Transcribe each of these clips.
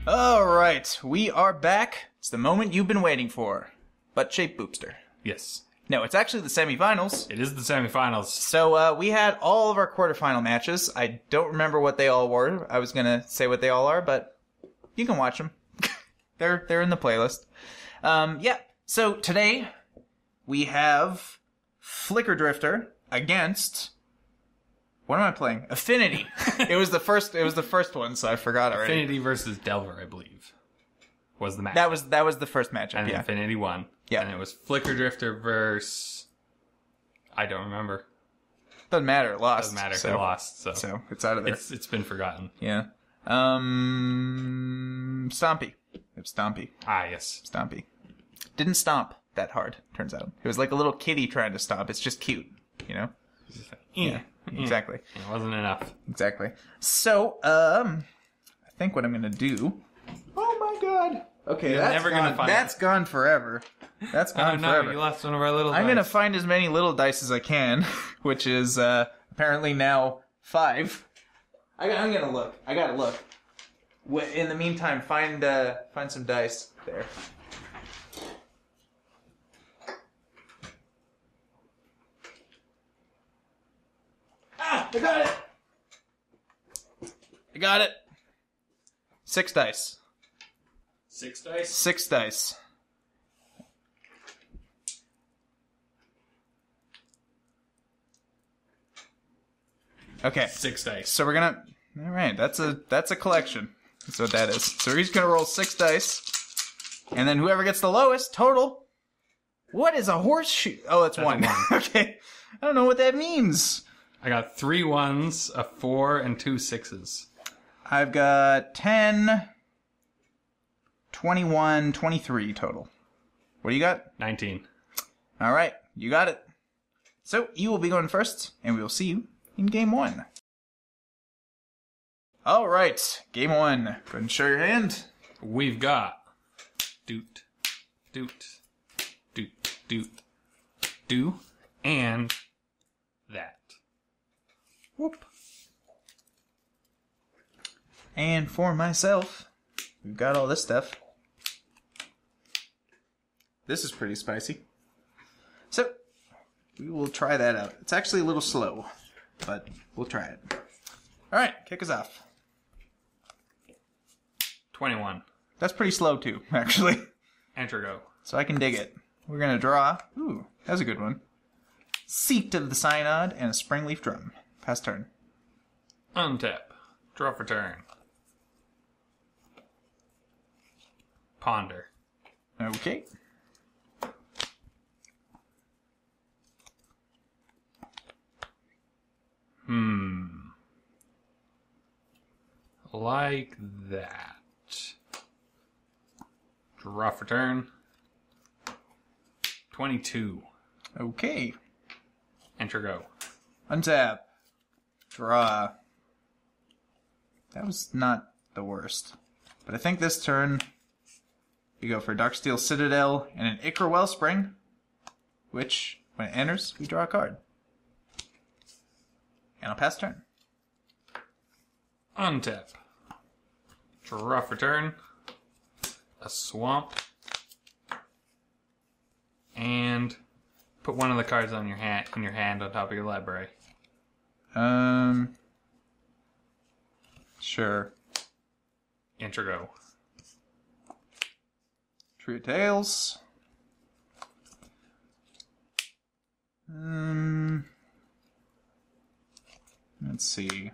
Alright, we are back. It's the moment you've been waiting for. Butt shape Boopster. Yes. No, it's actually the semifinals. It is the semifinals. So, we had all of our quarterfinal matches. I don't remember what they all were. I was gonna say what they all are, but you can watch them. They're in the playlist. Yeah. So, today, we have Flickerdrifter against... What am I playing? Affinity. It was the first one, so I forgot already. Affinity versus Delver, I believe, was the match. That was the first matchup, and yeah. Affinity won. Yeah. And it was Flickerdrifter versus... I don't remember. Doesn't matter, it lost. Doesn't matter, so, it lost. So, it's out of there. It's been forgotten. Yeah. Stompy. It's Stompy. Ah, yes. Stompy. Didn't stomp that hard, turns out. It was like a little kitty trying to stomp. It's just cute, you know? Yeah. Exactly. It wasn't enough. Exactly. So, I think what I'm gonna do... Oh my god! Okay, that's gone forever. That's gone forever. No, you lost one of our little dice. I'm gonna find as many little dice as I can, which is, apparently now 5. I'm gonna look. I gotta look. In the meantime, find some dice there. Ah! I got it! I got it! 6 dice. 6 dice? 6 dice. Okay. 6 dice. So we're gonna... Alright, that's a collection. That's what that is. So he's gonna roll 6 dice. And then whoever gets the lowest total... What is a horseshoe? Oh, that's 1. 1. Okay. I don't know what that means. I got 3 1s, a 4, and 2 6s. I've got 10, 21, 23 total. What do you got? 19. All right, you got it. So you will be going first, and we will see you in game 1. All right, game 1. Go ahead and show your hand. We've got doot, doot, doot, doot, do, and that. Whoop. And for myself, we've got all this stuff. This is pretty spicy. So, we will try that out. It's actually a little slow, but we'll try it. Alright, kick us off. 21. That's pretty slow too, actually. Enter go. So I can dig it. We're gonna draw. Ooh, that's a good one. Seat of the Synod and a Springleaf Drum. Pass turn. Untap. Draw for turn. Ponder. Okay. Like that. Draw for turn. 22. Okay. Enter go. Untap. Draw. That was not the worst. But I think this turn, we go for Darksteel Citadel and an Ichor Wellspring, which, when it enters, we draw a card. And I'll pass turn. Untap. Draw for turn. A swamp. And put one of the cards on your hand on top of your library. Sure. Enter go. Tree of Tales. Let's see.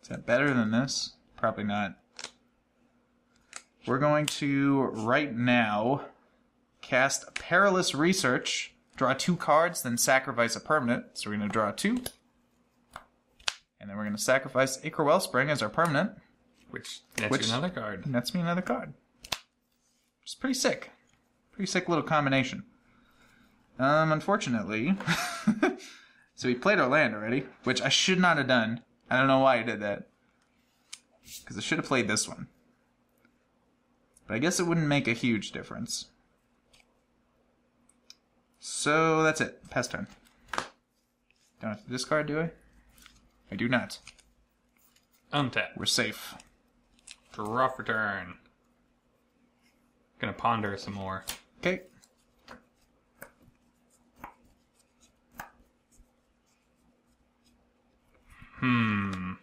Is that better than this? Probably not. We're going to, right now, cast Perilous Research, draw 2 cards, then sacrifice a permanent. So we're going to draw 2. And then we're going to sacrifice Ichor Wellspring as our permanent. Which nets you another card. Nets me another card. It's pretty sick. Pretty sick little combination. Unfortunately... So we played our land already, which I should not have done. I don't know why I did that. Because I should have played this one. But I guess it wouldn't make a huge difference. So that's it. Pass turn. Don't have to discard, do I? I do not. Untap. We're safe. Draw for turn. Gonna ponder some more. Okay. I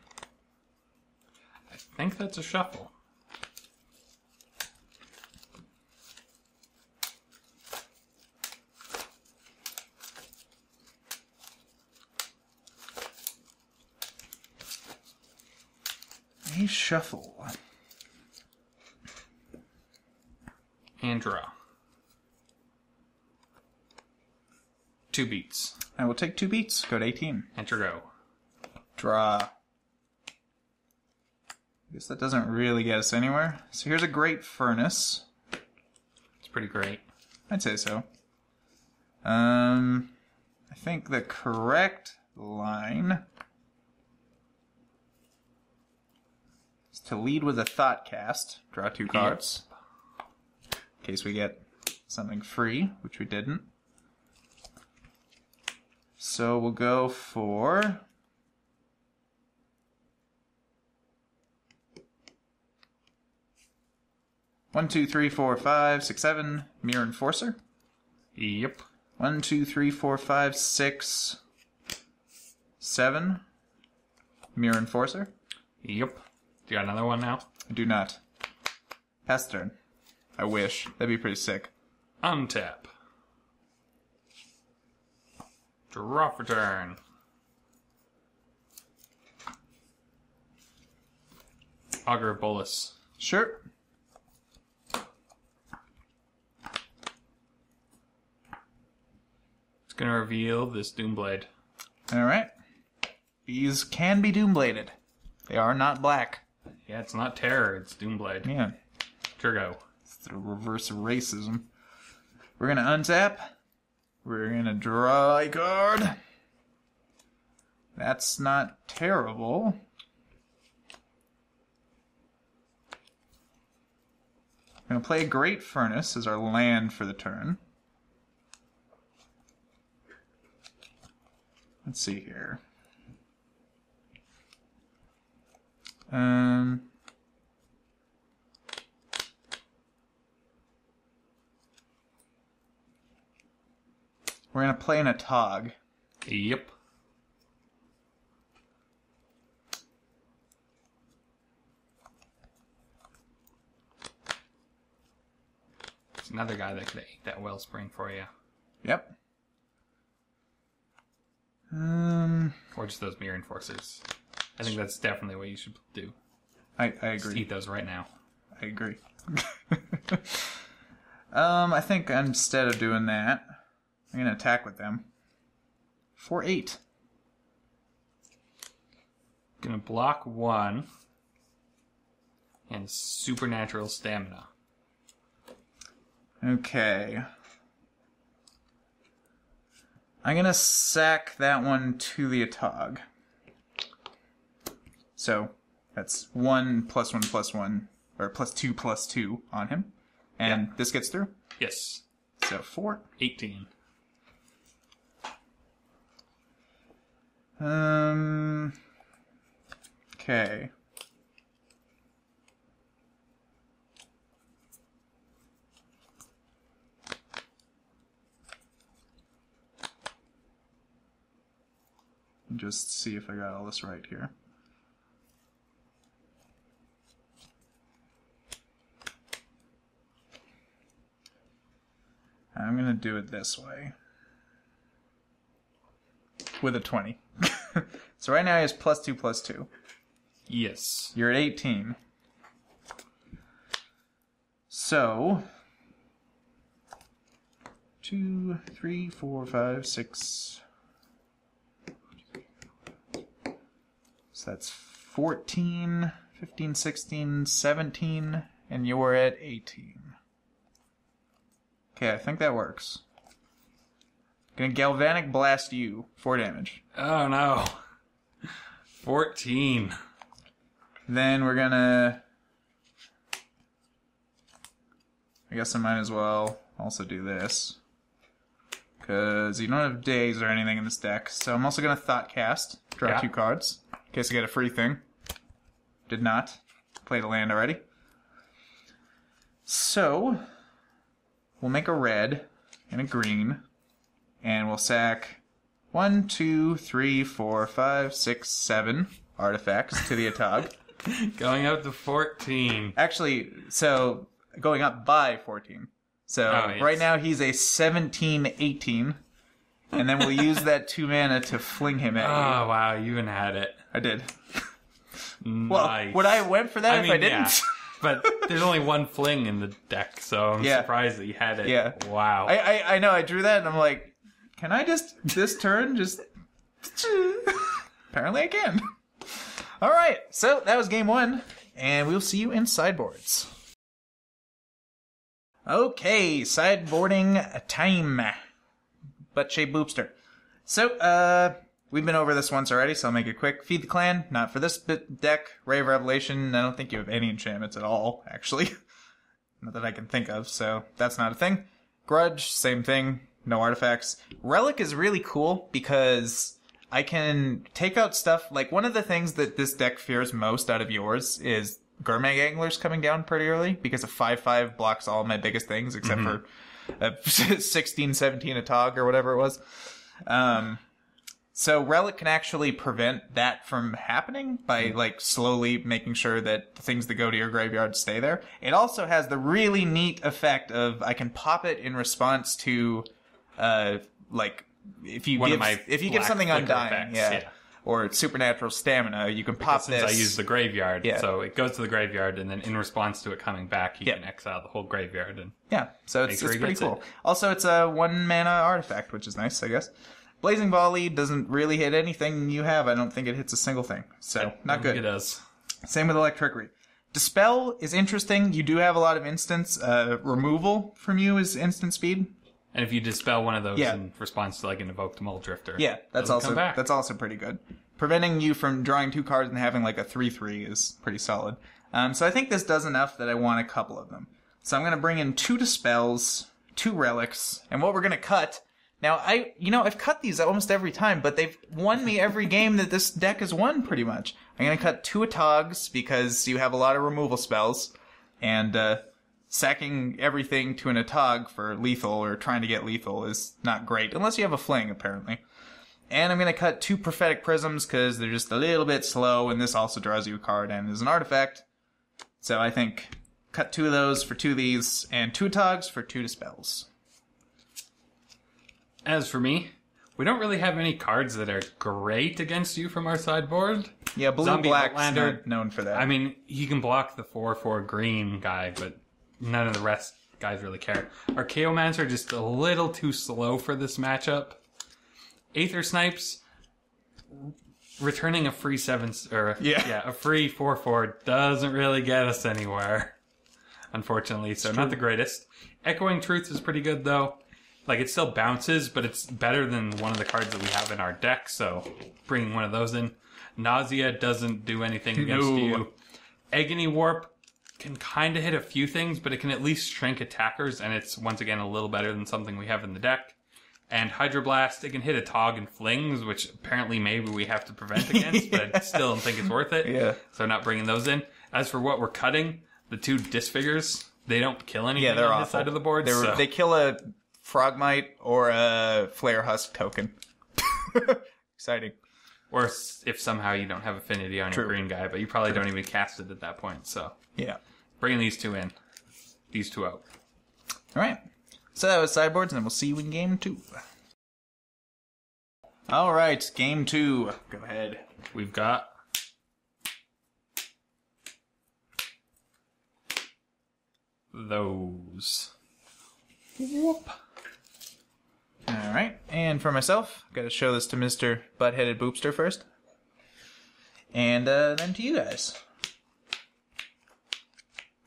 think that's a shuffle. A shuffle. And draw. 2 beats. I will take 2 beats. Go to 18. Enter go. Draw. Guess that doesn't really get us anywhere. So here's a great furnace. It's pretty great. I'd say so. I think the correct line is to lead with a thought cast. Draw 2 cards. In case we get something free, which we didn't. So we'll go for 1, 2, 3, 4, 5, 6, 7. Mirror Enforcer. Yep. 1, 2, 3, 4, 5, 6, 7. Mirror Enforcer. Yep. Do you got another one now? I do not. Pass turn. I wish. That'd be pretty sick. Untap. Draw for turn. Augur of Bolus. Sure. It's gonna reveal this Doomblade. Alright. These can be Doombladed. They are not black. Yeah, it's not Terror, it's Doomblade. Yeah. Turgo. It's the reverse of racism. We're gonna untap. We're gonna draw a card. That's not terrible. I'm gonna play a Great Furnace as our land for the turn. Let's see here. We're gonna play an Atog. Yep. It's another guy that could eat that wellspring for you. Yep. Or just those Mirror Enforcers. I think that's definitely what you should do. I Just agree. eat those right now. I agree. I think instead of doing that, I'm gonna attack with them. For 8. Gonna block 1. And supernatural stamina. Okay. I'm gonna sack that one to the Atog. So, that's 1 +1 +1, or +2 on him. And Yeah. this gets through. Yes. So 4. 18. Okay. Just see if I got all this right here. I'm gonna do it this way. With a 20. So right now he has +2 +2. Yes. You're at 18. So 2, 3, 4, 5, 6. So that's 14, 15, 16, 17, and you're at 18. Okay, I think that works. Gonna Galvanic Blast you, 4 damage. Oh no. 14. Then we're gonna... I guess I might as well also do this. because you don't have days or anything in this deck. So I'm also going to Thought Cast, draw 2 cards, in case I get a free thing. Did not. Played a land already. So, we'll make a red and a green, and we'll sack 1, 2, 3, 4, 5, 6, 7 artifacts to the Atog. Going up to 14. Actually, so going up by 14. So right now he's a 17-18, and then we'll use that 2 mana to fling him at you. Oh, wow, you even had it. I did. Nice. Well, would I have went for that if I didn't? Yeah. But there's only one fling in the deck, so I'm surprised that you had it. Yeah. Wow. I know, I drew that, and I'm like, can I just, this turn, just... Apparently I can. Alright, so that was game 1, and we'll see you in sideboards. Okay, sideboarding time. Butt-shaped Boopster. So, we've been over this once already, so I'll make it quick. Feed the Clan, not for this deck. Ray of Revelation, I don't think you have any enchantments at all, actually. Not that I can think of, so that's not a thing. Grudge, same thing, no artifacts. Relic is really cool because I can take out stuff, like one of the things that this deck fears most out of yours is Gurmag Anglers coming down pretty early, because a 5/5 blocks all my biggest things, except for a 16-17 Atog or whatever it was. So Relic can actually prevent that from happening by like slowly making sure that the things that go to your graveyard stay there. It also has the really neat effect of I can pop it in response to like if you give something Undying, or Supernatural Stamina, you can pop this. Since I use the graveyard, so it goes to the graveyard, and then in response to it coming back, you can exile the whole graveyard. And so it's pretty cool. Also, it's a 1 mana artifact, which is nice, I guess. Blazing Volley doesn't really hit anything you have. I don't think it hits a single thing. So, not good. It does. Same with Electricity. Dispel is interesting. You do have a lot of instants. Removal from you is instant speed. And if you dispel one of those in response to like an Invoked Mulldrifter, that's also pretty good. Preventing you from drawing 2 cards and having like a 3/3 is pretty solid. So I think this does enough that I want a couple of them. So I'm going to bring in 2 Dispels, 2 Relics, and what we're going to cut... Now, I've cut these almost every time, but they've won me every game that this deck has won, pretty much. I'm going to cut 2 Atogs, because you have a lot of removal spells, and sacking everything to an Atog for lethal, or trying to get lethal, is not great, unless you have a Fling, apparently. And I'm going to cut 2 Prophetic Prisms, because they're just a little bit slow, and this also draws you a card and is an artifact. So I think cut 2 of those for 2 of these, and 2 Atogs for 2 Dispels. As for me, we don't really have any cards that are great against you from our sideboard. Yeah, blue-black's not known for that. I mean, he can block the 4/4 green guy, but none of the rest guys really care. Our Chaomancer are just a little too slow for this matchup. Aether Snipes, returning a free 7... a free 4/4 doesn't really get us anywhere, unfortunately, so not the greatest. Echoing Truth is pretty good, though. Like, it still bounces, but it's better than one of the cards that we have in our deck, so bringing one of those in. Nausea doesn't do anything against you. Agony Warp can kind of hit a few things, but it can at least shrink attackers, and it's, once again, a little better than something we have in the deck. And Hydroblast, it can hit a Tog and Flings, which apparently maybe we have to prevent against, but I still don't think it's worth it. So not bringing those in. As for what we're cutting, the 2 Disfigures, they don't kill anything on this side of the board. They kill a Frogmite or a Flare Husk token. Exciting. Or if somehow you don't have Affinity on your green guy, but you probably don't even cast it at that point, so. Yeah. Bringing these 2 in. These 2 out. Alright. So that was sideboards, and then we'll see you in game 2. Alright, game 2. Go ahead. We've got... those. Whoop. Alright, and for myself, got to show this to Mr. Butt-Headed Boopster first. And then to you guys.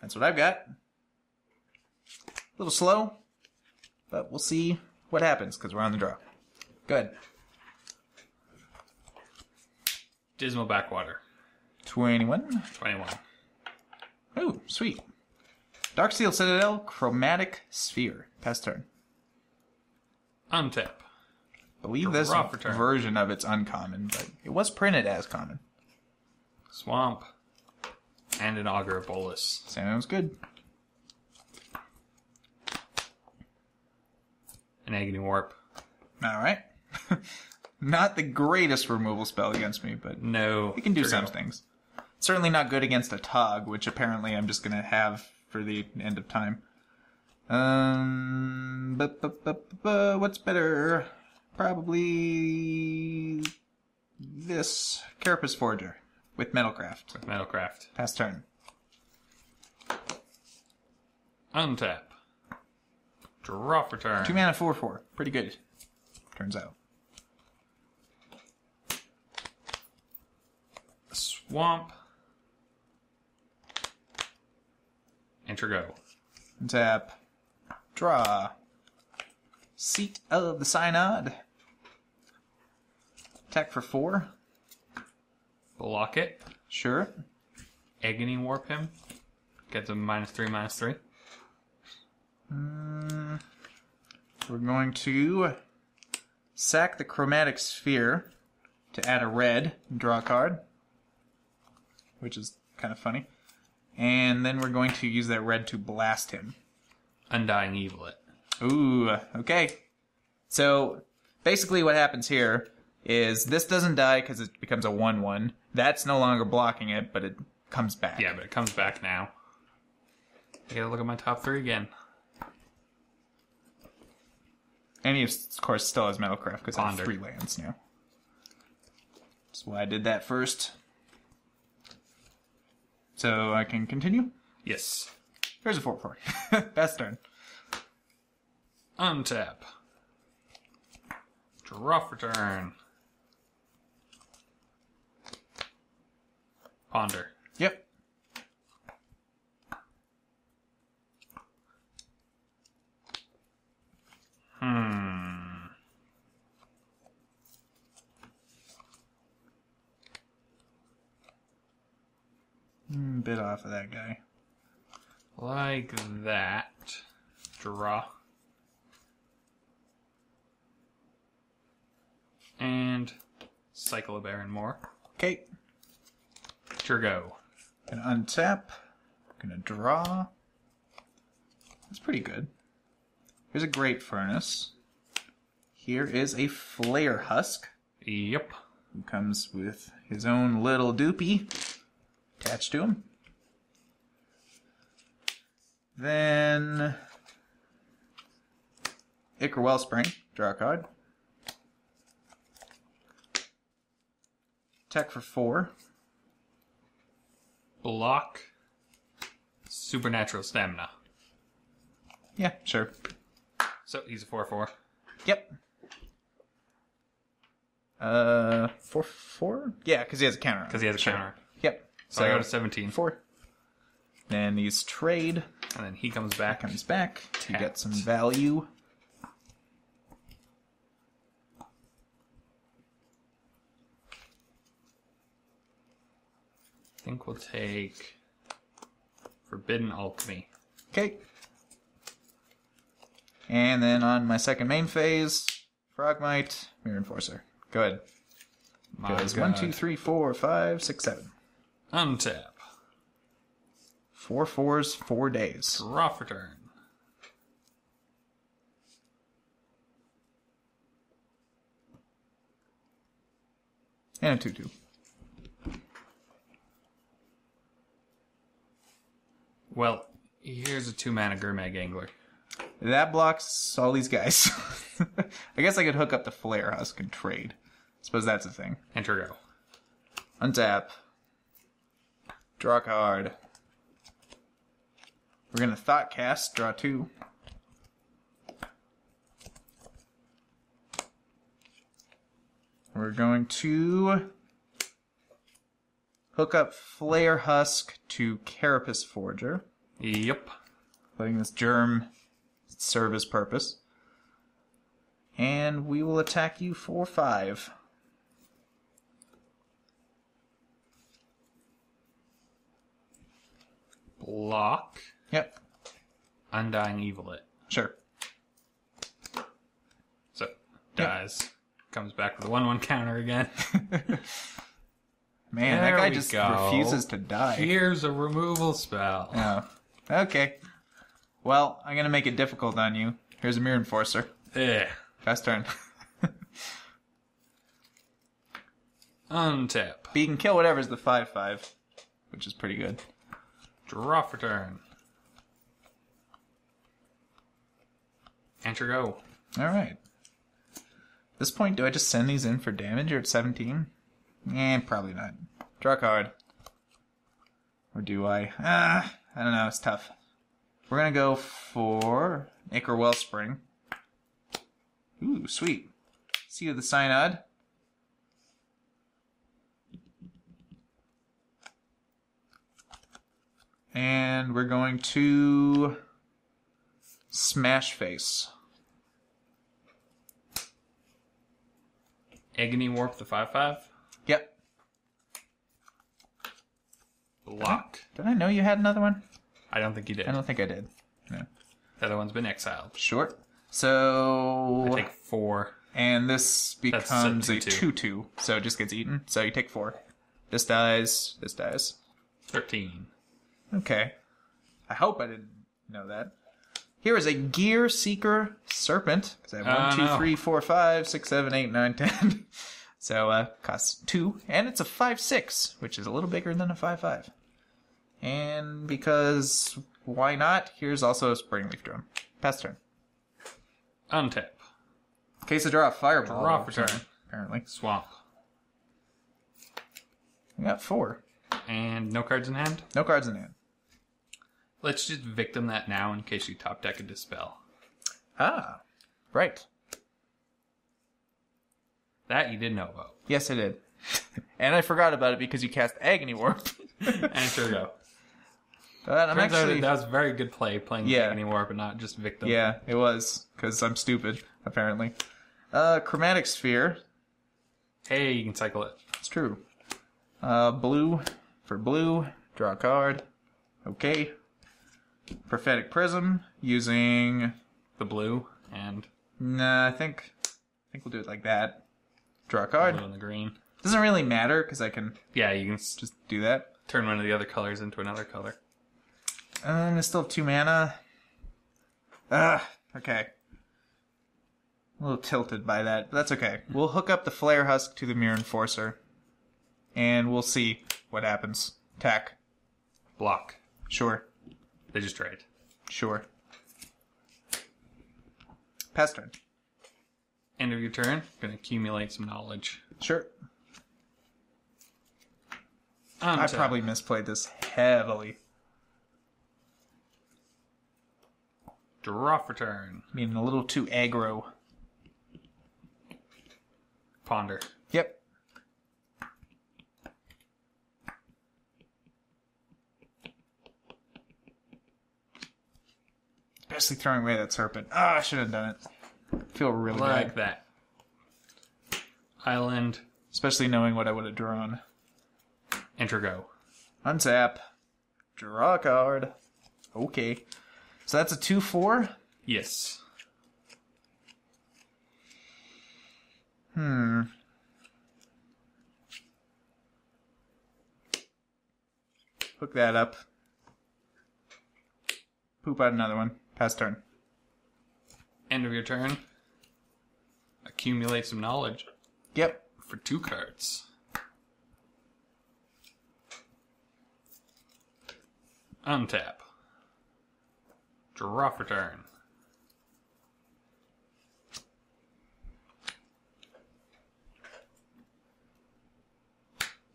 That's what I've got. A little slow, but we'll see what happens, because we're on the draw. Good. Dismal Backwater. 21. 21. Ooh, sweet. Darksteel Citadel, Chromatic Sphere. Pass turn. Untap. I believe this version of it's uncommon, but it was printed as common. Swamp. And an Augur Bolus. Sounds good. An Agony Warp. Alright. Not the greatest removal spell against me, but no, it can do some things. Certainly not good against a Tog, which apparently I'm just going to have for the end of time. What's better? Probably this Carapace Forger with Metalcraft. With Metalcraft. Pass turn. Untap. Draw for turn. 2 mana 4/4. Pretty good. Turns out. Swamp. Enter go. Untap. Draw. Seat of the Synod. Attack for 4. Block it. Sure. Agony Warp him. Gets a -3/-3. We're going to sack the Chromatic Sphere to add a red and draw a card, which is kind of funny. And then we're going to use that red to blast him. Undying Evil it. Ooh, okay. So basically what happens here is this doesn't die because it becomes a 1/1. That's no longer blocking it, but it comes back. Yeah, but it comes back now. I gotta look at my top 3 again. And he, of course, still has Metalcraft because I have Ponder. 3 lands now. That's why I did that first. So I can continue? Yes. Here's a 4/4. Best turn. Untap. Draw for turn. Ponder. Yep. Bit off of that guy. Like that. Draw. And cycle a Baron more. Okay. Turgo. Gonna untap. Gonna draw. That's pretty good. Here's a Great Furnace. Here is a Flare Husk. Yep. Who comes with his own little doopy attached to him. Then Ichor Wellspring, draw a card. Attack for 4. Block. Supernatural Stamina. Yeah, sure. So he's a 4/4. Yep. 4/4? Yeah, because he has a counter. Because he has a counter. Yep. So I go to 17. 4. Then these trade. And then he comes back. Comes back to Tapped. get some value. I think we'll take Forbidden Alchemy. Okay. And then on my second main phase, Frogmite, Mirror Enforcer. Go ahead. My Goes God. 1, 2, 3, 4, 5, 6, 7. Untap. 4 4s, 4 days. Draw for turn. And a 2/2. Well, here's a 2-mana Gurmag Angler. That blocks all these guys. I guess I could hook up the Flare Husk and trade. Suppose that's a thing. Enter go. Untap. Draw a card. We're going to Thought Cast, draw 2. We're going to hook up Flare Husk to Carapace Forger, Yep. letting this germ serve his purpose. And we will attack you for 5. Block. Yep, Undying Evil it. sure. So dies. Comes back with a 1/1 counter again. Man, that guy just refuses to die. Here's a removal spell. Oh. Okay. Well, I'm going to make it difficult on you. Here's a Mirror Enforcer. Fast turn. Untap. But you can kill whatever's the 5/5, which is pretty good. Draw for turn. Enter go. Alright. At this point, do I just send these in for damage or at 17? Probably not. Draw a card. Or do I? I don't know. It's tough. We're going to go for Acre Wellspring. Ooh, sweet. See you the Synod. And we're going to Smash Face. Agony Warp the 5/5. Yep. Block. Did I know you had another one? I don't think you did. I don't think I did. No. The other one's been exiled. Sure. So... I take 4. And this becomes a 2/2. 2/2. So it just gets eaten. So you take 4. This dies. This dies. 13. Okay. I hope I didn't know that. Here is a Gear Seeker Serpent. Because I have 1, 2, 3, 4, 5, 6, 7, 8, 9, 10. So, costs 2. And it's a 5/6, which is a little bigger than a 5/5. And because why not? Here's also a Springleaf Drum. Pass turn. Untap. In case I draw a Fireball. Draw for turn. Apparently. Swamp. We got 4. And no cards in hand? No cards in hand. Let's just victim that now in case you top deck a Dispel. Ah. Right. That you did know about. Yes, I did. And I forgot about it because you cast Agony Warp. Enter go. But I'm Turns out actually... that was a very good play, playing Agony Warp and not just victim. Yeah, it was. Because I'm stupid, apparently. Chromatic Sphere. Hey, you can cycle it. It's true. Blue for blue. Draw a card. Okay. Prophetic Prism using... The blue and... Nah, I think we'll do it like that. Draw a card. Blue and the green. Doesn't really matter because I can Yeah, you can just do that. turn one of the other colors into another color. And I still have 2 mana. Okay. A little tilted by that, but that's okay. We'll hook up the Flare Husk to the Mirror Enforcer. And we'll see what happens. Attack. Block. Sure. They just trade. Sure. Pass turn. End of your turn. Gonna accumulate some knowledge. Sure. I probably misplayed this heavily. Draw for turn. Being a little too aggro. Ponder. Yep. Especially throwing away that serpent. I should have done it. I feel really Like bad. that. Island. Especially knowing what I would have drawn. Enter go. Untap. Draw a card. Okay. So that's a 2/4? Yes. Hook that up. Poop out another one. Pass turn. End of your turn. Accumulate some knowledge. Yep. For 2 cards. Untap. Draw for turn.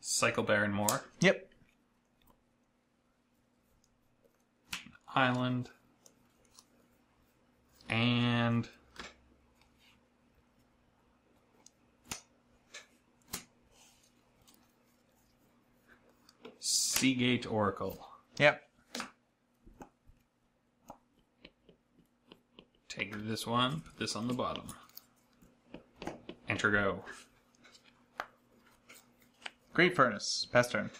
Cycle Baron more. Yep. Island. And... Seagate Oracle. Yep. Take this one, put this on the bottom. Enter go. Great Furnace. Pass turn.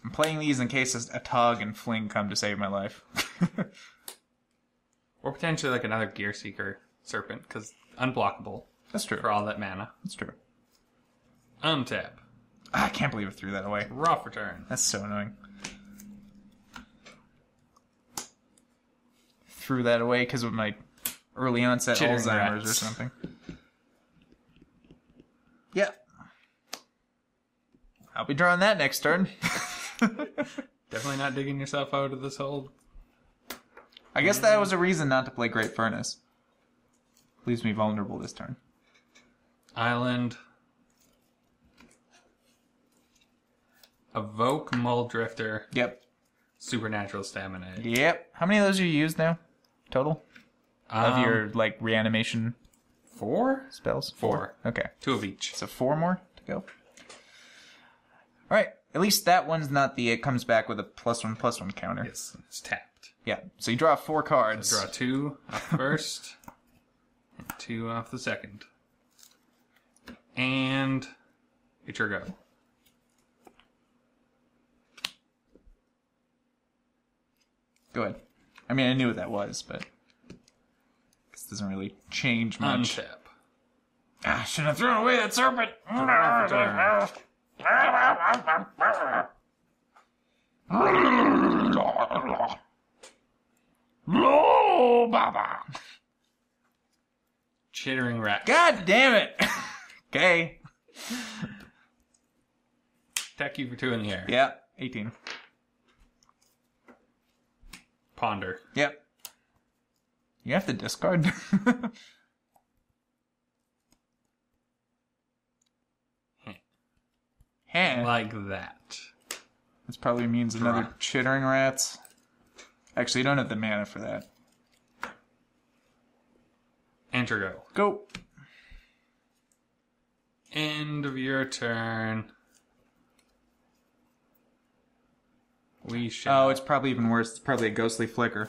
I'm playing these in case a Tog and Fling come to save my life. Or potentially like another Gear Seeker Serpent, because unblockable. That's true. For all that mana. That's true. Untap. I can't believe it threw that away. Draw for turn. That's so annoying. Threw that away because of my early onset Alzheimer's or something. Yeah. I'll be drawing that next turn. Definitely not digging yourself out of this hole. I guess that was a reason not to play Great Furnace. Leaves me vulnerable this turn. Island. Evoke Mulldrifter. Yep. Supernatural Stamina. Yep. How many of those you used now? Total? Of your, like, reanimation 4 spells? 4. Okay. 2 of each. So 4 more to go. Alright. At least that one's not the it comes back with a +1/+1 counter. Yes, it's tapped. Yeah. So you draw 4 cards. So draw 2 off the first, and 2 off the second. And it's your go. Go ahead. I mean, I knew what that was, but this doesn't really change much. Untap. Ah, should have thrown away that serpent. No, Baba. Chittering Rat. God damn it. Okay. Attack you for 2 in the air. Yeah, 18. Ponder. Yep. You have to discard. Like that. This probably means another Chittering Rats. Actually, you don't have the mana for that. Enter go. Go. End of your turn. We shall. Oh, it's probably even worse. It's probably a Ghostly Flicker.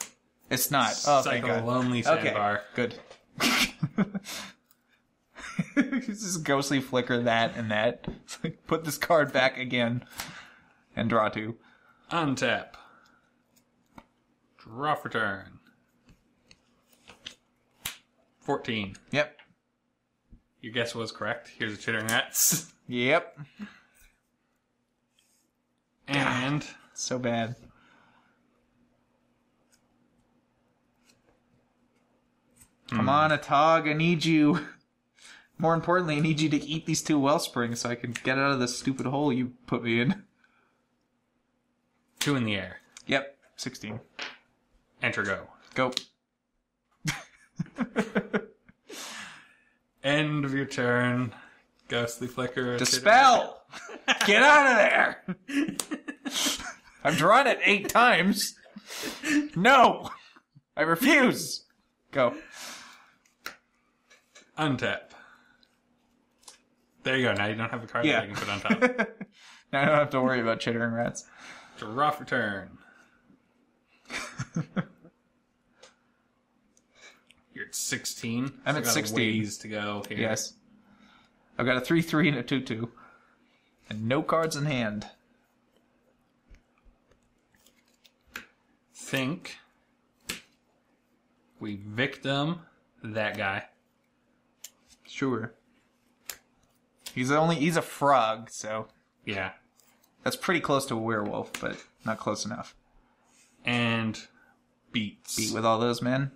It's not. Oh, thank Cycle God. Lonely Sandbar. Good. It's just Ghostly Flicker that and that. It's like, put this card back again. And draw 2. Untap. Draw for turn. 14. Yep. Your guess was correct. Here's a Chittering Rats. Yep. And... So bad. Come on, Atog, I need you. More importantly, I need you to eat these 2 Wellsprings so I can get out of this stupid hole you put me in. 2 in the air. Yep, 16. Enter go. Go. End of your turn. Ghostly Flicker. Dispel! Get out of there! I've drawn it 8 times. No! I refuse! Go. Untap. There you go. Now you don't have a card that you can put on top. Now I don't have to worry about Chittering Rats. Draw for turn. You're at 16. I'm at 16. Ways to go here. Yes. I've got a 3/3 and a 2/2. And no cards in hand. Think we victim that guy. Sure. He's a frog, so Yeah. that's pretty close to a werewolf, but not close enough. And beats. Beat with all those men.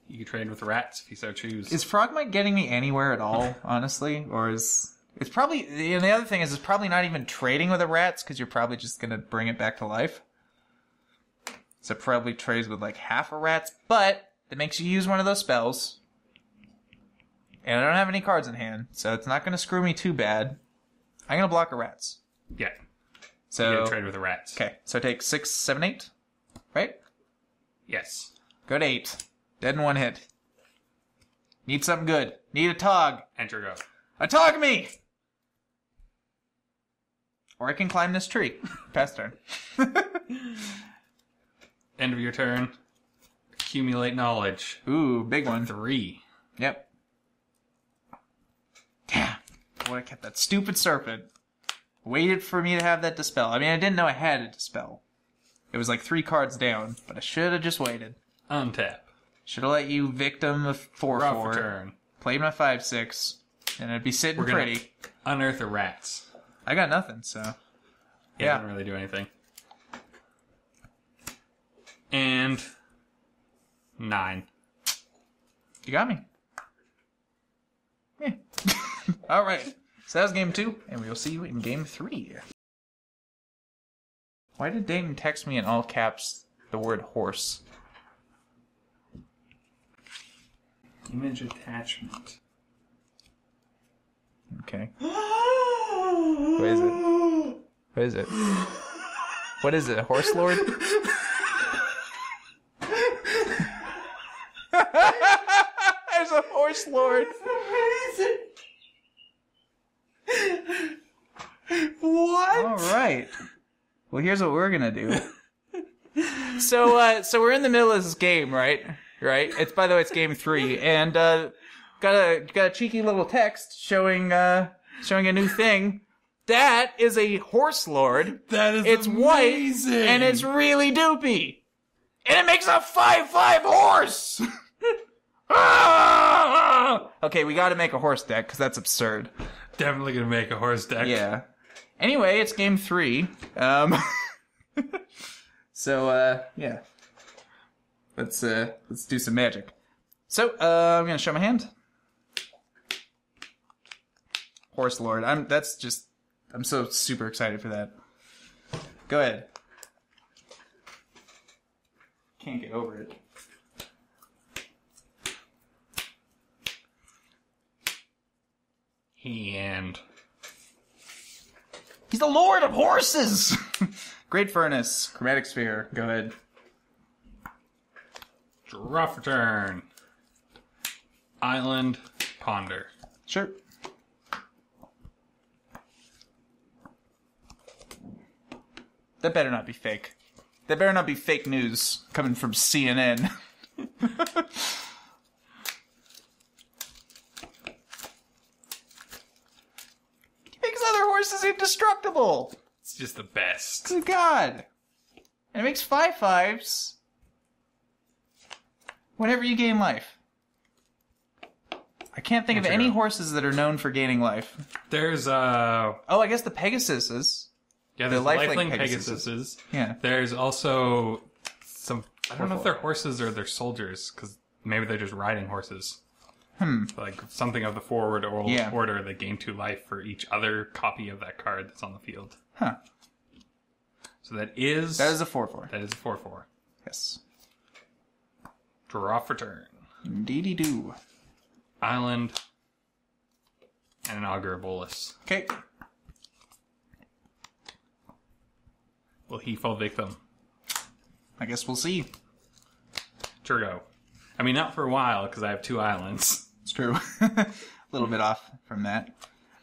You can trade with rats if you so choose. Is Frogmite getting me anywhere at all, honestly? Or is... It's probably... And the other thing is, it's probably not even trading with the rats, because you're probably just going to bring it back to life. So it probably trades with like half a rats, but that makes you use one of those spells. And I don't have any cards in hand, so it's not going to screw me too bad. I'm going to block a rats. Yeah. So You gotta trade with the rats. Okay, so I take 6, 7, 8, right? Yes. Go to 8. Dead in 1 hit. Need something good. Need a Tog. Enter go. A Tog me! Or I can climb this tree. Pass turn. End of your turn. Accumulate knowledge. Ooh, big one. 3. Yep. Damn. Boy, I kept that stupid serpent. Waited for me to have that dispel. I mean, I didn't know I had a dispel. It was like 3 cards down, but I should have just waited. Untap. Should have let you victim of 4/4. Draw for turn. played my 5/6, and I'd be sitting pretty. Unearth the rats. I got nothing, so... Yeah, I didn't really do anything. And... 9. You got me. Yeah. Alright. So that was game 2, and we will see you in game 3. Why did Dayton text me in all caps the word horse? Image attachment. Okay. What is it? What is it? What is it? A horse lord? There's a horse lord. What? All right. Well, here's what we're gonna do. So we're in the middle of this game, right? Right. It's, by the way, it's game 3, and got a cheeky little text showing a new thing. That is a horse lord. That is it's amazing. White and it's really doopy, and it makes a 5/5 horse. Okay, we got to make a horse deck because that's absurd. Definitely gonna make a horse deck. Yeah. Anyway, it's game 3. So yeah. Let's do some magic. So, I'm gonna show my hand. Horse Lord. I'm so super excited for that. Go ahead. Can't get over it. And he's the Lord of Horses! Great Furnace. Chromatic Sphere. Go ahead. Draw for turn. Island. Ponder. Sure. That better not be fake. That better not be fake news coming from CNN. He makes other horses indestructible. It's just the best. Good God. And it makes 5/5s whenever you gain life. I can't think of any horses that are known for gaining life. There's Oh, I guess the Pegasus is. Yeah, there's the lifelink Pegasuses. Yeah. There's also some... I don't know if they're horses or they're soldiers, because maybe they're just riding horses. Like something of the forward order that gain 2 life for each other copy of that card that's on the field. Huh. So that is a 4/4. That is a 4/4. Yes. Draw for turn. Indeedy do. Island. And an Augur Bolus. Okay. Will he fall victim? I guess we'll see. Turgo. I mean, not for a while, because I have 2 islands. It's true. A little bit off from that.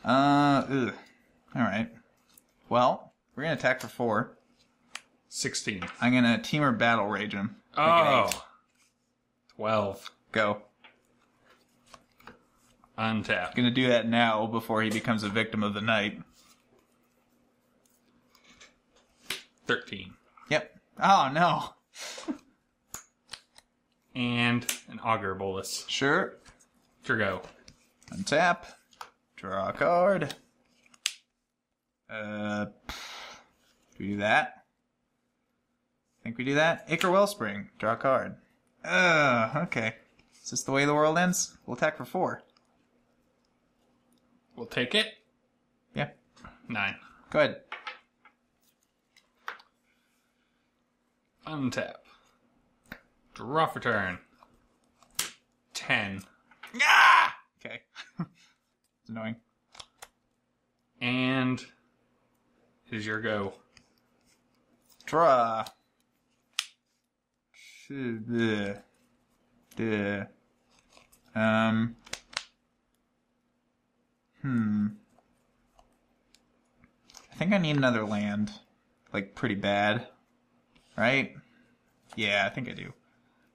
Alright. Well, we're going to attack for 4. 16. I'm going to Teamer Battle Rage him. Oh. 12. Go. Untap. Going to do that now before he becomes a victim of the night. 13. Yep. Oh, no. And an Augur Bolus. Sure. Turgo. Untap. Draw a card. Do we do that? I think we do that. Ichor Wellspring. Draw a card. Okay. Is this the way the world ends? We'll attack for 4. We'll take it. Yeah. 9. Go ahead. Untap. Draw for turn. 10. Ah! Okay. It's annoying. And it is your go. Draw. Duh. I think I need another land. Like, pretty bad. Right? Yeah, I think I do.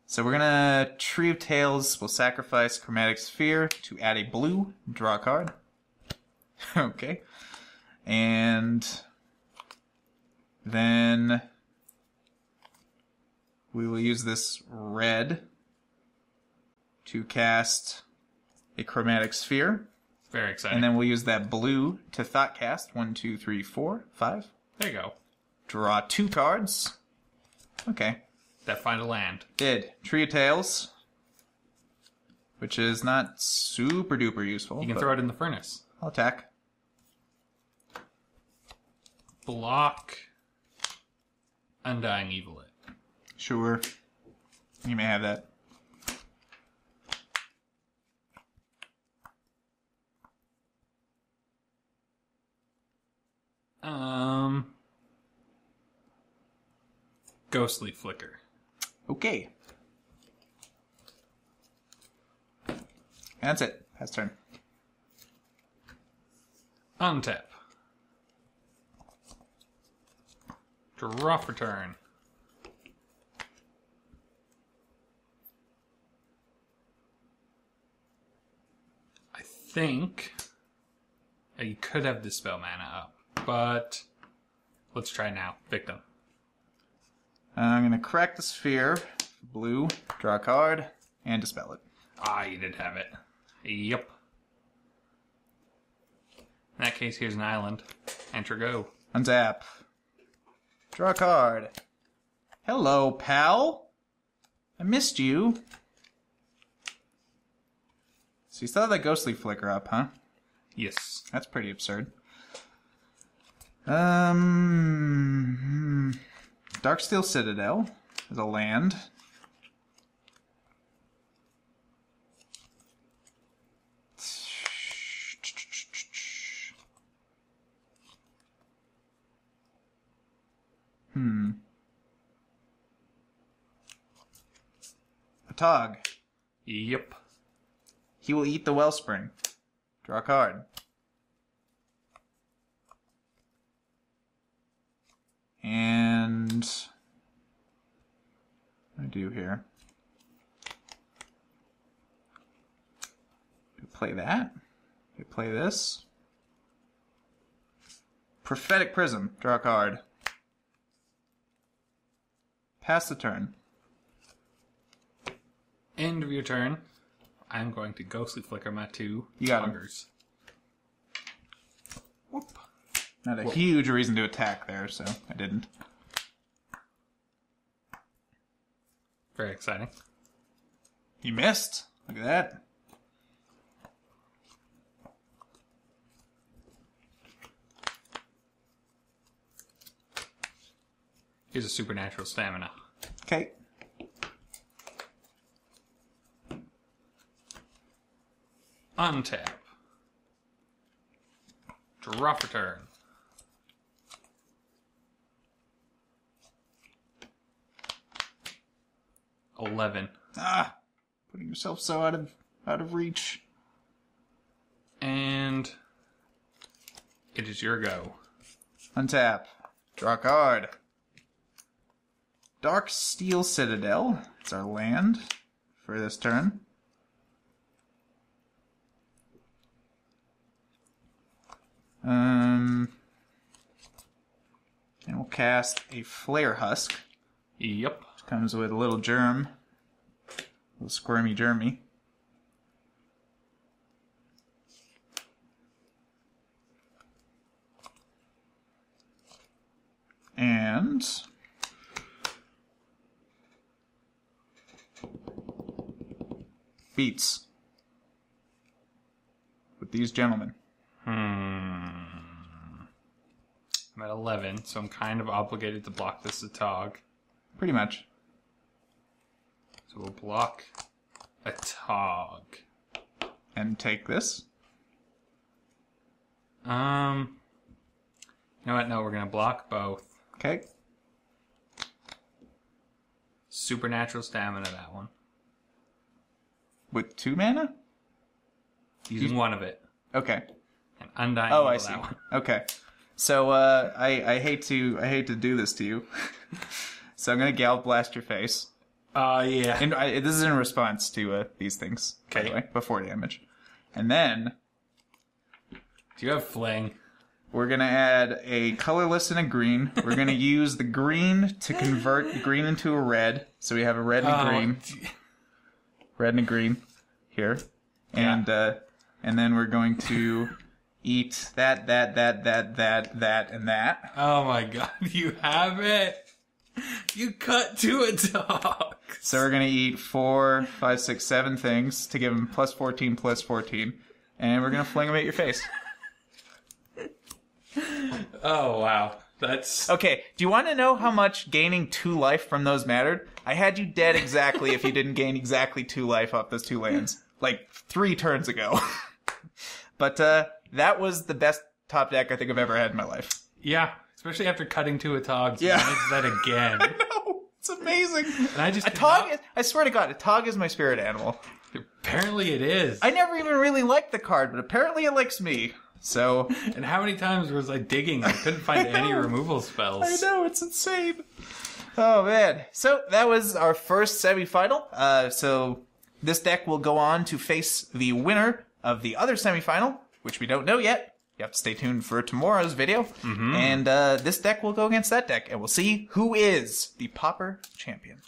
So we're gonna Tree of Tails. We'll sacrifice Chromatic Sphere to add a blue. Draw a card. Okay. And then we will use this red to cast a chromatic sphere. Very exciting. And then we'll use that blue to thought cast. 1, 2, 3, 4, 5. There you go. Draw 2 cards. Okay. That find a land. Did. Tree of Tails. Which is not super duper useful. You can throw it in the furnace. I'll attack. Block. Undying Evil It. Sure. You may have that. Ghostly Flicker. Okay. That's it. Pass turn. Untap. Draw for turn. I think you could have Dispel mana up, but let's try now. Victim. I'm going to crack the sphere. Blue. Draw a card. And dispel it. Ah, you did have it. Yep. In that case, here's an island. Enter go. Untap. Draw a card. Hello, pal. I missed you. So you still have that ghostly flicker up, huh? Yes. That's pretty absurd. Darksteel Citadel is a land. A Tog. Yep. He will eat the Wellspring. Draw a card. And what do I do here? Do I play that? Do I play this? Prophetic Prism. Draw a card. Pass the turn. End of your turn. I'm going to Ghostly Flicker my 2 You got 'em. Toggers. Whoop. Not a huge reason to attack there, so I didn't. Very exciting. You missed. Look at that. Here's a Supernatural Stamina. Okay. Untap. Draw for turn. $11. Ah, putting yourself so out of reach. And it is your go. Untap. Draw a card. Darksteel Citadel. It's our land for this turn. And we'll cast a Flare Husk. Yep. Which comes with a little germ. A little squirmy germy. And beats with these gentlemen. I'm at 11, so I'm kind of obligated to block this Tog. Pretty much. So we'll block a Tog. And take this. You know what? No, we're gonna block both. Okay. Supernatural Stamina, that one. With 2 mana? Using one of it. Okay. And Undying Oh, Evil, I see. that one. Okay. So I hate to do this to you. So I'm gonna Gal Blast your face. Yeah. And this is in response to these things, by the Okay. way, before damage. And then Do you have Fling? we're gonna add a colorless and a green. We're gonna use the green to convert the green into a red. So we have a red and a green. Red and a green here. and then we're going to eat that, and that. Oh my god, you have it! You cut to a dog! So we're going to eat 4, 5, 6, 7 things to give him plus 14, and we're going to fling them at your face. Oh, wow. That's... Okay, do you want to know how much gaining 2 life from those mattered? I had you dead exactly if you didn't gain exactly 2 life off those 2 lands. Like, 3 turns ago. But, that was the best top deck I think I've ever had in my life. Yeah, especially after cutting to a Tog. Yeah. Manage that again. I know! It's amazing! And I just a Tog is, I swear to God, a Tog is my spirit animal. Apparently it is. I never even really liked the card, but apparently it likes me. So... And how many times was I digging? I couldn't find any removal spells. I know, it's insane. Oh, man. So, that was our first semifinal. So, this deck will go on to face the winner of the other semifinal, which we don't know yet. You have to stay tuned for tomorrow's video. Mm-hmm. And this deck will go against that deck, and we'll see who is the Pauper champion.